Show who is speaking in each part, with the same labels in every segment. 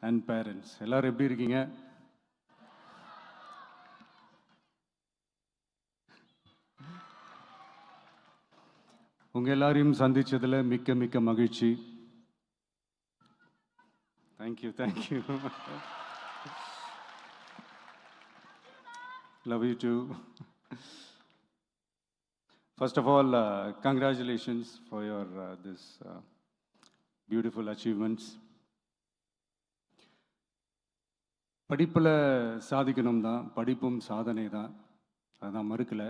Speaker 1: And parents எல்லாரும் எப்படி இருக்கீங்க? உங்கள் எல்லாரையும் சந்திச்சதில் மிக்க மிக்க மகிழ்ச்சி. Thank you thank you. Love you too. First of all, congratulations for your this beautiful achievements. படிப்பில் சாதிக்கணும் தான், படிப்பும் சாதனை தான், அதுதான் மறுக்கலை.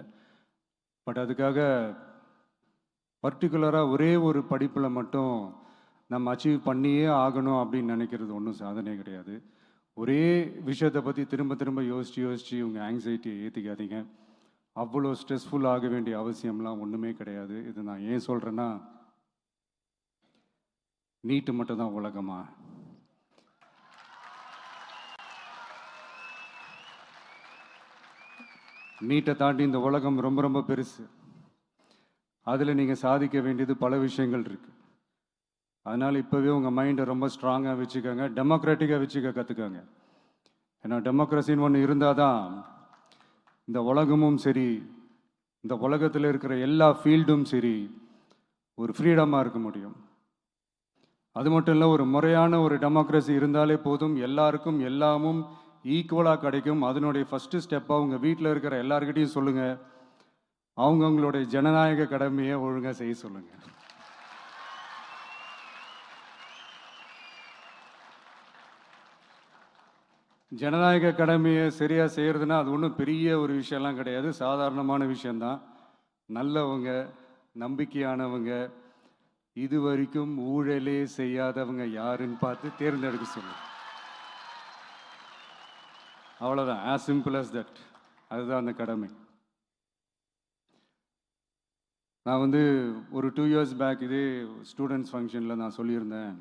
Speaker 1: பட் அதுக்காக பர்டிகுலராக ஒரே ஒரு படிப்பில் மட்டும் நம்ம அச்சீவ் பண்ணியே ஆகணும் அப்படின்னு நினைக்கிறது ஒன்றும் சாதனை கிடையாது. ஒரே விஷயத்தை பற்றி திரும்ப திரும்ப யோசித்து உங்கள் ஆங்ஸைட்டியை ஏற்றிக்காதீங்க. அவ்வளோ ஸ்ட்ரெஸ்ஃபுல் ஆக வேண்டிய அவசியம்லாம் ஒன்றுமே கிடையாது. இது நான் ஏன் சொல்கிறேன்னா, நீட்டு மட்டும் தான் உலகமா? நீட்டை தாண்டி இந்த உலகம் ரொம்ப ரொம்ப பெருசு. அதில் நீங்கள் சாதிக்க வேண்டியது பல விஷயங்கள் இருக்குது. அதனால் இப்போவே உங்கள் மைண்டை ரொம்ப ஸ்ட்ராங்காக வச்சுக்கோங்க, டெமோக்ராட்டிக்காக வச்சுக்க கற்றுக்கோங்க. ஏன்னா டெமோக்ரஸின்னு ஒன்று இருந்தால் தான் இந்த உலகமும் சரி, இந்த உலகத்தில் இருக்கிற எல்லா ஃபீல்டும் சரி, ஒரு ஃப்ரீடமாக இருக்க முடியும். அது மட்டும் இல்லை, ஒரு முறையான ஒரு டெமோக்ரஸி இருந்தாலே போதும், எல்லாருக்கும் எல்லாமும் ஈக்குவலாக கிடைக்கும். அதனுடைய ஃபஸ்ட்டு ஸ்டெப்பாக உங்கள் வீட்டில் இருக்கிற எல்லாருக்கிட்டையும் சொல்லுங்கள், அவங்கவுங்களுடைய ஜனநாயக கடமையை ஒழுங்காக செய்ய சொல்லுங்கள். ஜனநாயக கடமையை சரியாக செய்கிறதுனா அது ஒன்றும் பெரிய ஒரு விஷயம்லாம் கிடையாது, சாதாரணமான விஷயந்தான். நல்லவங்க, நம்பிக்கையானவங்க, இது வரைக்கும் ஊழலே செய்யாதவங்க யாருன்னு பார்த்து தேர்ந்தெடுக்க சொல்லுங்கள். அவ்வளோதான், ஆஸ் சிம்பிள் அஸ் தட். அதுதான் அந்த கடமை. நான் ஒரு 2 years பேக் இதே ஸ்டூடெண்ட்ஸ் ஃபங்க்ஷனில் நான் சொல்லியிருந்தேன்,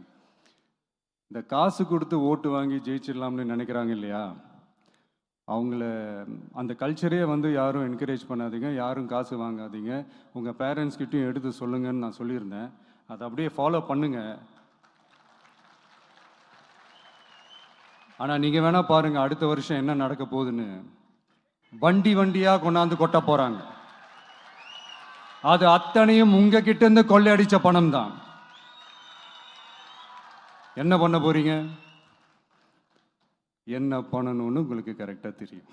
Speaker 1: இந்த காசு கொடுத்து ஓட்டு வாங்கி ஜெயிச்சிடலாம்னு நினைக்கிறாங்க இல்லையா, அவங்கள அந்த கல்ச்சரே யாரும் என்கரேஜ் பண்ணாதீங்க, யாரும் காசு வாங்காதீங்க, உங்கள் பேரண்ட்ஸ்கிட்டையும் எடுத்து சொல்லுங்கன்னு நான் சொல்லியிருந்தேன். அதை அப்படியே ஃபாலோ பண்ணுங்க. ஆனால் நீங்கள் வேணால் பாருங்கள், அடுத்த வருஷம் என்ன நடக்க போகுதுன்னு. வண்டி வண்டியாக கொண்டாந்து கொட்ட போகிறாங்க. அது அத்தனையும் உங்ககிட்ட இருந்து கொள்ளையடிச்ச பணம் தான். என்ன பண்ண போறீங்க? என்ன பண்ணணும்னு உங்களுக்கு கரெக்டாக தெரியும்.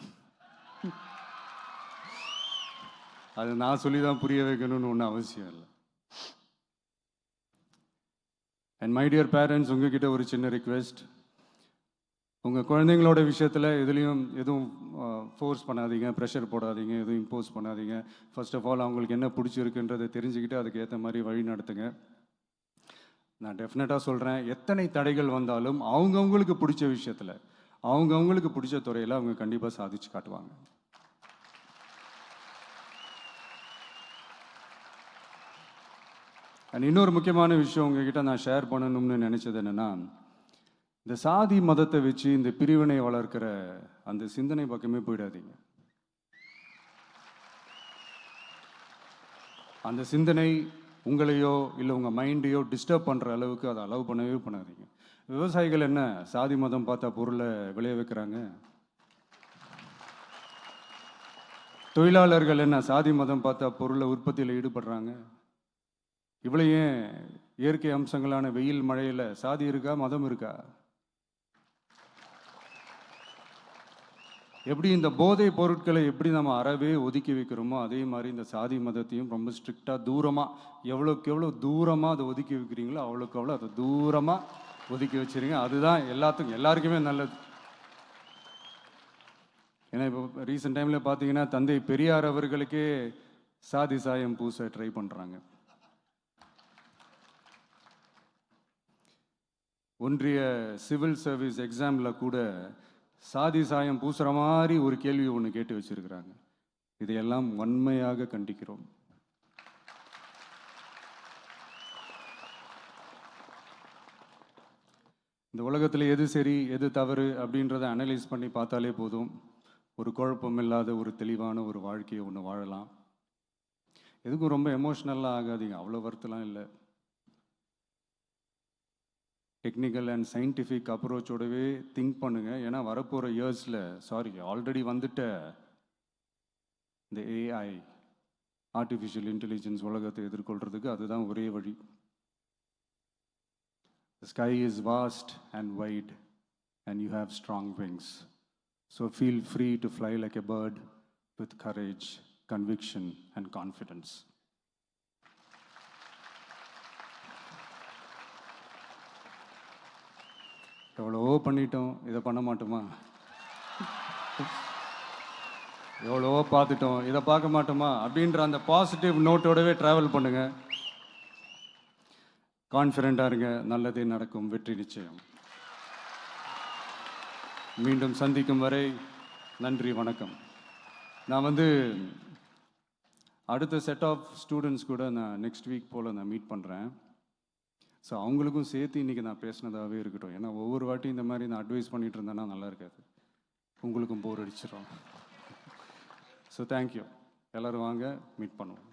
Speaker 1: அது நான் சொல்லி தான் புரிய வைக்கணும்னு ஒன்றும் அவசியம் இல்லை. அண்ட் மை டியர் பேரண்ட்ஸ், உங்ககிட்ட ஒரு சின்ன ரிக்வெஸ்ட். உங்கள் குழந்தைங்களோட விஷயத்தில் எதுவும் ஃபோர்ஸ் பண்ணாதீங்க, ப்ரெஷர் போடாதீங்க, எதுவும் இம்போஸ் பண்ணாதீங்க. ஃபர்ஸ்ட் ஆஃப் ஆல் அவங்களுக்கு என்ன பிடிச்சிருக்குன்றதை தெரிஞ்சுக்கிட்டு அதுக்கு ஏற்ற மாதிரி வழி நடத்துங்க. நான் டெஃபினட்டாக சொல்கிறேன், எத்தனை தடைகள் வந்தாலும் அவங்கவுங்களுக்கு பிடிச்ச விஷயத்தில், அவங்கவுங்களுக்கு பிடிச்ச துறையில் அவங்க கண்டிப்பாக சாதிச்சு காட்டுவாங்க. அண்ட் இன்னொரு முக்கியமான விஷயம் உங்ககிட்ட நான் ஷேர் பண்ணணும்னு நினச்சது என்னென்னா, இந்த சாதி மதத்தை வச்சு இந்த பிரிவினை வளர்க்கிற அந்த சிந்தனை பக்கமே போயிடாதீங்க. அந்த சிந்தனை உங்களையோ இல்லை உங்கள் மைண்டையோ டிஸ்டர்ப் பண்ணுற அளவுக்கு அதை அலோவ் பண்ணவே பண்ணாதீங்க. விவசாயிகள் என்ன சாதி மதம் பார்த்தா பொருளை விளைய வைக்கிறாங்க? தொழிலாளர்கள் என்ன சாதி மதம் பார்த்தா பொருளை உற்பத்தியில் ஈடுபடுறாங்க? இவ்வளோ ஏன் இயற்கை அம்சங்களான வெயில் மழையில் சாதி இருக்கா, மதம் இருக்கா? எப்படி இந்த போதை பொருட்களை எப்படி நம்ம அறவே ஒதுக்கி வைக்கிறோமோ, அதே மாதிரி இந்த சாதி மதத்தையும் ரொம்ப ஸ்ட்ரிக்டாக தூரமாக, எவ்வளோக்கு எவ்வளோ தூரமாக அதை ஒதுக்கி வைக்கிறீங்களோ அவ்வளோக்கு அவ்வளோ அதை தூரமாக ஒதுக்கி வச்சுருங்க. அதுதான் எல்லாருக்குமே நல்லது. ஏன்னா இப்போ ரீசெண்ட் டைமில் பார்த்தீங்கன்னா, தந்தை பெரியார் அவர்களுக்கே சாதி சாயம் பூச ட்ரை பண்ணுறாங்க. ஒன்றிய சிவில் சர்வீஸ் எக்ஸாமில் கூட சாதி சாயம் பூசுகிற மாதிரி ஒரு கேள்வி ஒன்று கேட்டு வச்சிருக்கிறாங்க. இதையெல்லாம் வன்மையாக கண்டிக்கிறோம். இந்த உலகத்தில் எது சரி எது தவறு அப்படின்றத அனலைஸ் பண்ணி பார்த்தாலே போதும், ஒரு குழப்பம் இல்லாத ஒரு தெளிவான ஒரு வாழ்க்கையை ஒன்று வாழலாம். எதுக்கும் ரொம்ப எமோஷ்னலாக ஆகாதீங்க, அவ்வளோ வருத்தலாம் இல்லை. டெக்னிக்கல் அண்ட் சயின்டிஃபிக் அப்ரோச்சோடவே திங்க் பண்ணுங்கள். ஏன்னா வரப்போகிற இயர்ஸில் ஆல்ரெடி வந்துட்ட இந்த ஏஐ ஆர்டிஃபிஷியல் இன்டெலிஜென்ஸ் உலகத்தை எதிர்கொள்கிறதுக்கு அதுதான் ஒரே வழி. The sky is vast and wide and you have strong wings. So feel free to fly like a bird with courage, conviction and confidence. எவ்வளவோ பண்ணிட்டோம், இதை பண்ண மாட்டோமா? எவ்வளவோ பார்த்துட்டோம், இதை பார்க்க மாட்டோமா அப்படின்ற அந்த பாசிட்டிவ் நோட்டோடவே ட்ராவல் பண்ணுங்கள். கான்ஃபிடென்ட்டாக இருங்க, நல்லதே நடக்கும், வெற்றி நிச்சயம். மீண்டும் சந்திக்கும் வரை நன்றி, வணக்கம். நான் அடுத்த செட் ஆஃப் ஸ்டூடெண்ட்ஸ் கூட நான் நெக்ஸ்ட் வீக் போல் நான் மீட் பண்ணுறேன். ஸோ அவங்களுக்கும் சேர்த்து இன்றைக்கி நான் பேசினதாகவே இருக்கட்டும். ஏன்னா ஒவ்வொரு வாட்டி இந்த மாதிரி நான் அட்வைஸ் பண்ணிகிட்டு இருந்தேன்னா நல்லா இருக்காது, உங்களுக்கும் போர் அடிச்சிடும். So thank you. எல்லோரும் வாங்க, மீட் பண்ணுவோம்.